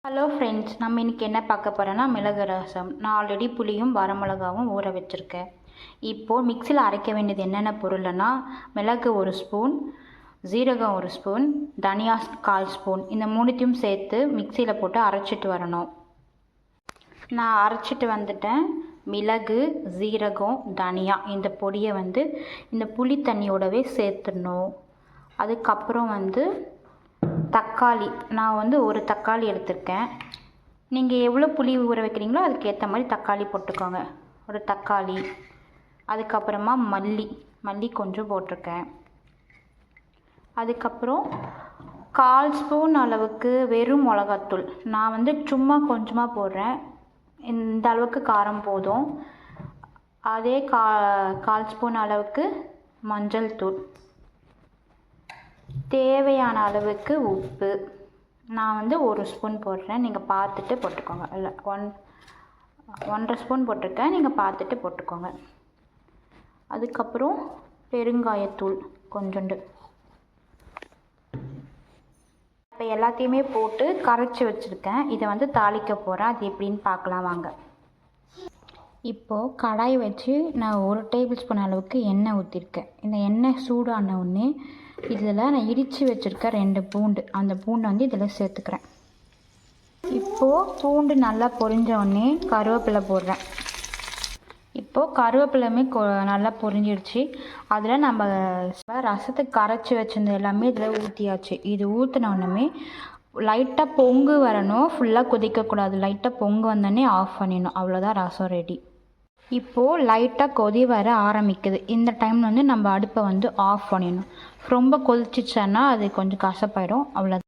Hello friends, நம்ம இன்றைக்கி என்ன பார்க்க போகிறோன்னா மிளகு ரசம். நான் ஆல்ரெடி புளியும் வரமிளகாவும் ஊற வச்சுருக்கேன். இப்போது மிக்சியில் அரைக்க வேண்டியது என்னென்ன பொருள்னா, மிளகு 1 ஸ்பூன், ஜீரகம் 1 ஸ்பூன், தனியா 1/4 ஸ்பூன், இந்த மூணுத்தையும் சேர்த்து மிக்சியில் போட்டு அரைச்சிட்டு வரணும். நான் அரைச்சிட்டு வந்துட்டேன். மிளகு, ஜீரகம், தனியா இந்த பொடியை இந்த புளி தண்ணியோடவே சேர்த்துடணும். அதுக்கப்புறம் தக்காளி, நான் ஒரு தக்காளி எடுத்திருக்கேன். நீங்கள் எவ்வளோ புளி ஊற வைக்கிறீங்களோ அதுக்கேற்ற மாதிரி தக்காளி போட்டுக்கோங்க. ஒரு தக்காளி. அதுக்கப்புறமா மல்லி கொஞ்சம் போட்டிருக்கேன். அதுக்கப்புறம் 1/4 ஸ்பூன் அளவுக்கு வெறும் மிளகாத்தூள். நான் சும்மா கொஞ்சமாக போடுறேன். இந்த அளவுக்கு காரம் போதும். அதே 1/4 ஸ்பூன் அளவுக்கு மஞ்சள் தூள், தேவையான அளவுக்கு உப்பு. நான் 1 ஸ்பூன் போடுறேன், நீங்கள் பார்த்துட்டு போட்டுக்கோங்க. இல்லை 1.5 ஸ்பூன் போட்டிருக்கேன், நீங்கள் பார்த்துட்டு போட்டுக்கோங்க. அதுக்கப்புறம் பெருங்காயத்தூள் கொஞ்சோண்டு. இப்போ எல்லாத்தையுமே போட்டு கரைச்சி வச்சுருக்கேன். இதை தாளிக்க போகிறேன். அது எப்படின்னு பார்க்கலாம் வாங்க. இப்போது கடாய் வச்சு நான் 1 டேபிள் ஸ்பூன் அளவுக்கு எண்ணெய் ஊற்றிருக்கேன். இந்த எண்ணெய் சூடான உடனே இதில் நான் இடித்து வச்சுருக்க 2 பூண்டு, அந்த பூண்டை இதில் சேர்த்துக்கிறேன். இப்போது பூண்டு நல்லா பொரிஞ்ச உடனே கருவேப்பிலை போடுறேன். இப்போது கருவேப்பிலையுமே நல்லா பொரிஞ்சிடுச்சு. அதில் நம்ம ரசத்துக்கு கரைச்சி வச்சிருந்தது எல்லாமே இதில் ஊற்றியாச்சு. இது ஊற்றின உடனே லைட்டாக பொங்கு வரணும், ஃபுல்லாக கொதிக்கக்கூடாது. லைட்டாக பொங்கு வந்தோடனே ஆஃப் பண்ணிடணும். அவ்வளோதான், ரசம் ரெடி. இப்போது லைட்டாக கொதி வர ஆரம்பிக்குது. இந்த டைமில் நம்ம அடுப்பை ஆஃப் பண்ணிடணும். ரொம்ப கொதிச்சிச்சன்னா அது கொஞ்சம் கசப்பாயிடும். அவ்வளோ.